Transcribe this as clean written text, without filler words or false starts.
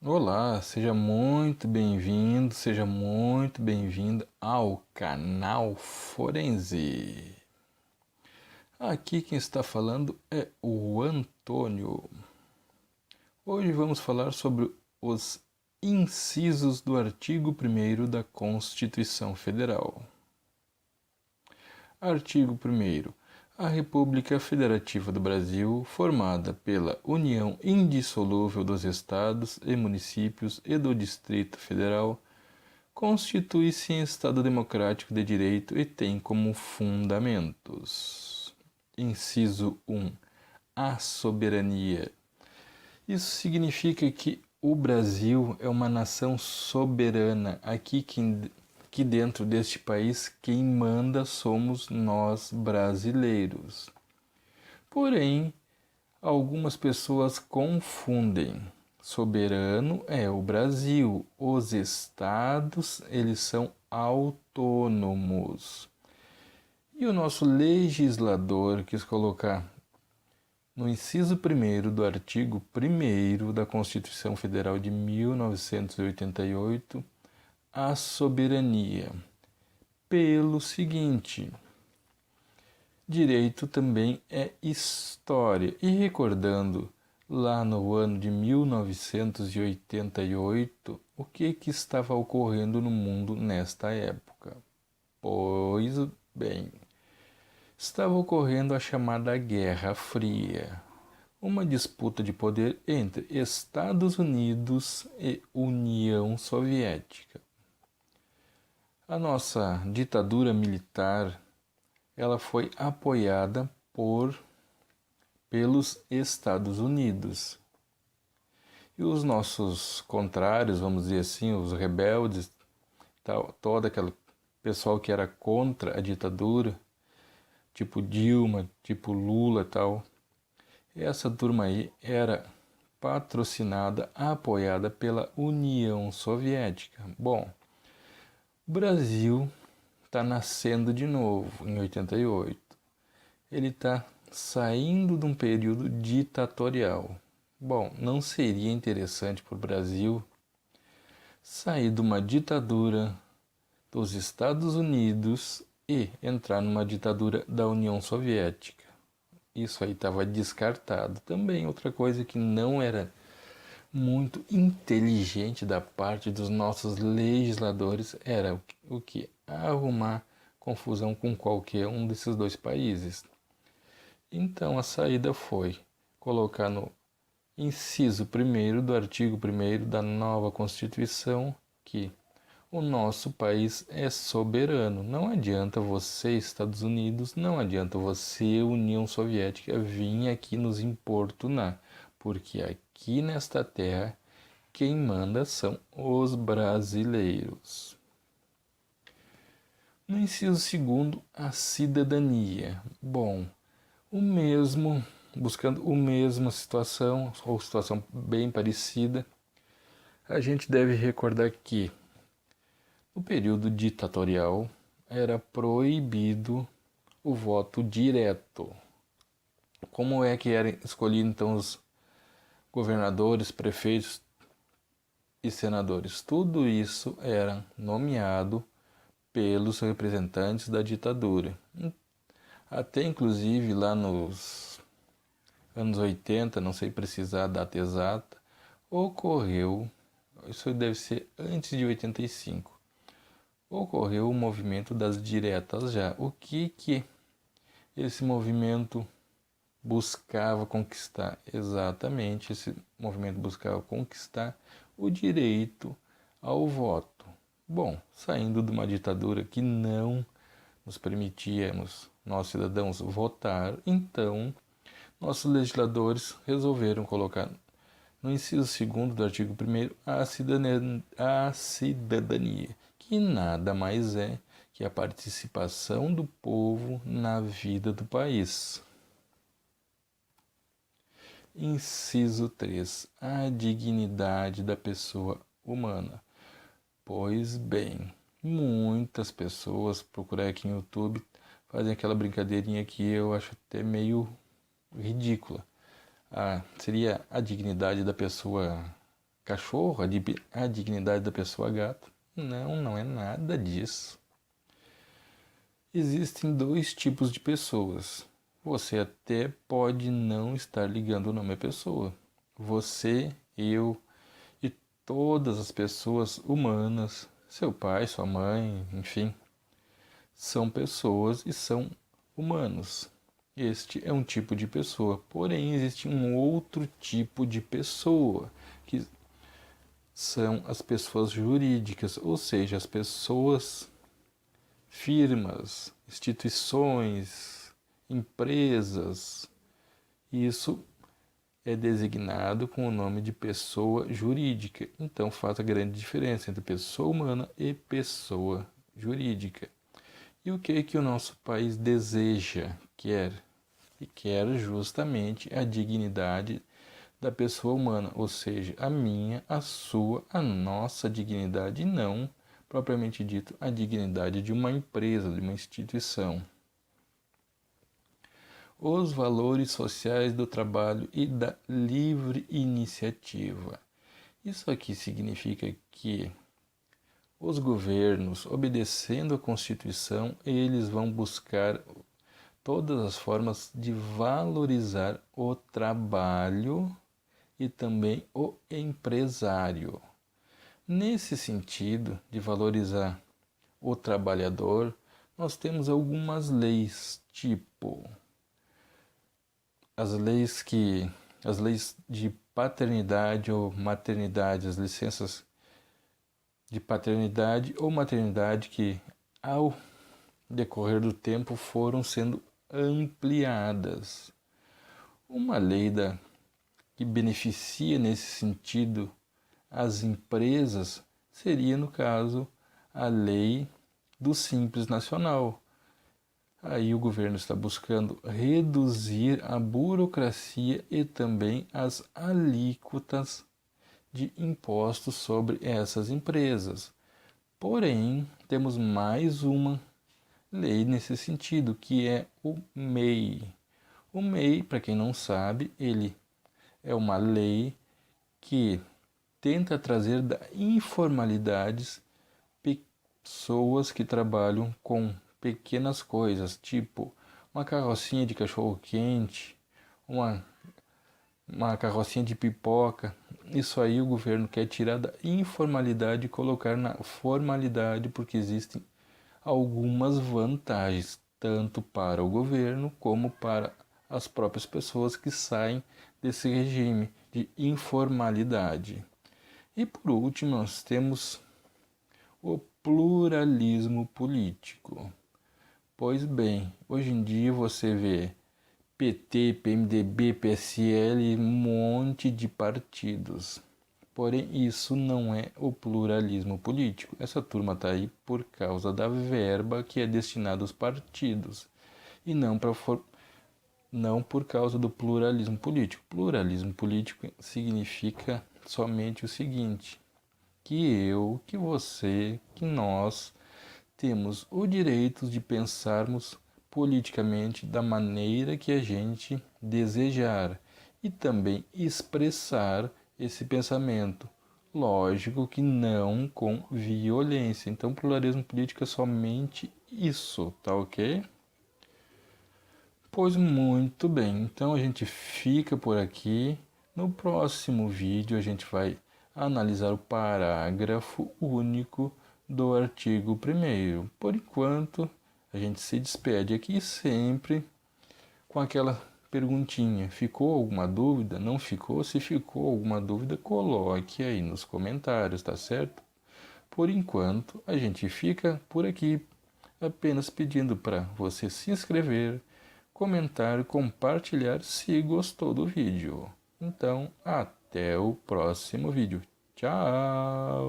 Olá, seja muito bem-vindo, seja muito bem-vinda ao canal Forense. Aqui quem está falando é o Antônio. Hoje vamos falar sobre os incisos do artigo 1º da Constituição Federal. Artigo 1º. A República Federativa do Brasil, formada pela união indissolúvel dos Estados e municípios e do Distrito Federal, constitui-se em Estado democrático de direito e tem como fundamentos. Inciso 1. A soberania. Isso significa que o Brasil é uma nação soberana. Aqui dentro deste país, quem manda somos nós brasileiros. Porém, algumas pessoas confundem. Soberano é o Brasil. Os estados, eles são autônomos. E o nosso legislador quis colocar no inciso 1º do artigo 1º da Constituição Federal de 1988, a soberania. Pelo seguinte: direito também é história. E recordando lá no ano de 1988, o que estava ocorrendo no mundo nesta época? Pois bem, estava ocorrendo a chamada Guerra Fria, uma disputa de poder entre Estados Unidos e União Soviética. A nossa ditadura militar, ela foi apoiada pelos Estados Unidos. E os nossos contrários, vamos dizer assim, os rebeldes, todo aquele pessoal que era contra a ditadura, tipo Dilma, tipo Lula e tal, essa turma aí era patrocinada, apoiada pela União Soviética. Bom, o Brasil está nascendo de novo em 88. Ele está saindo de um período ditatorial. Bom, não seria interessante para o Brasil sair de uma ditadura dos Estados Unidos e entrar numa ditadura da União Soviética? Isso aí estava descartado. Também outra coisa que não era muito inteligente da parte dos nossos legisladores era o que? Arrumar confusão com qualquer um desses dois países. Então a saída foi colocar no inciso 1º do artigo 1º da nova Constituição que o nosso país é soberano. Não adianta você, Estados Unidos, não adianta você, União Soviética, vir aqui nos importunar, porque aqui nesta terra quem manda são os brasileiros. No inciso 2º, a cidadania. Bom, buscando a mesma situação, ou situação bem parecida, a gente deve recordar que no período ditatorial era proibido o voto direto. Como é que eram escolhidos então os governadores, prefeitos e senadores? Tudo isso era nomeado pelos representantes da ditadura. Até inclusive lá nos anos 80, não sei precisar a data exata, ocorreu, isso deve ser antes de 85, ocorreu o movimento das diretas já. O que esse movimento buscava conquistar? Exatamente, esse movimento buscava conquistar o direito ao voto. Bom, saindo de uma ditadura que não nos permitíamos, nós cidadãos, votar, então nossos legisladores resolveram colocar no inciso 2º do artigo 1º a cidadania, que nada mais é que a participação do povo na vida do país. Inciso 3. A dignidade da pessoa humana. Pois bem, muitas pessoas, procurar aqui no YouTube, fazem aquela brincadeirinha que eu acho até meio ridícula. Seria a dignidade da pessoa cachorro, a dignidade da pessoa gato. Não, não é nada disso. Existem dois tipos de pessoas. Você até pode não estar ligando o nome à pessoa. Você, eu e todas as pessoas humanas, seu pai, sua mãe, enfim, são pessoas e são humanos. Este é um tipo de pessoa. Porém, existe um outro tipo de pessoa, que são as pessoas jurídicas, ou seja, as pessoas, firmas, instituições, empresas. Isso é designado com o nome de pessoa jurídica. Então faz a grande diferença entre pessoa humana e pessoa jurídica. E o que é que o nosso país deseja, quer? E quer justamente a dignidade da pessoa humana, ou seja, a minha, a sua, a nossa dignidade, e não, propriamente dito, a dignidade de uma empresa, de uma instituição. Os valores sociais do trabalho e da livre iniciativa. Isso aqui significa que os governos, obedecendo à Constituição, eles vão buscar todas as formas de valorizar o trabalho e também o empresário. Nesse sentido de valorizar o trabalhador, nós temos algumas leis, tipo as leis de paternidade ou maternidade, as licenças de paternidade ou maternidade que, ao decorrer do tempo, foram sendo ampliadas. Uma lei que beneficia nesse sentido as empresas seria, no caso, a lei do Simples Nacional. Aí o governo está buscando reduzir a burocracia e também as alíquotas de impostos sobre essas empresas. Porém, temos mais uma lei nesse sentido, que é o MEI. O MEI, para quem não sabe, ele é uma lei que tenta trazer da informalidades pessoas que trabalham com pequenas coisas, tipo uma carrocinha de cachorro-quente, uma carrocinha de pipoca. Isso aí o governo quer tirar da informalidade e colocar na formalidade, porque existem algumas vantagens, tanto para o governo como para as próprias pessoas que saem desse regime de informalidade. E por último, nós temos o pluralismo político. Pois bem, hoje em dia você vê PT, PMDB, PSL, um monte de partidos. Porém, isso não é o pluralismo político. Essa turma está aí por causa da verba que é destinada aos partidos e não por causa do pluralismo político. Pluralismo político significa somente o seguinte: que eu, que você, que nós temos o direito de pensarmos politicamente da maneira que a gente desejar e também expressar esse pensamento. Lógico que não com violência. Então, pluralismo político é somente isso, tá ok? Pois muito bem, então a gente fica por aqui. No próximo vídeo a gente vai analisar o parágrafo único do artigo 1º. Por enquanto, a gente se despede aqui sempre com aquela perguntinha: ficou alguma dúvida? Não ficou? Se ficou alguma dúvida, coloque aí nos comentários, tá certo? Por enquanto, a gente fica por aqui, apenas pedindo para você se inscrever, comentar e compartilhar se gostou do vídeo. Então, até o próximo vídeo. Tchau!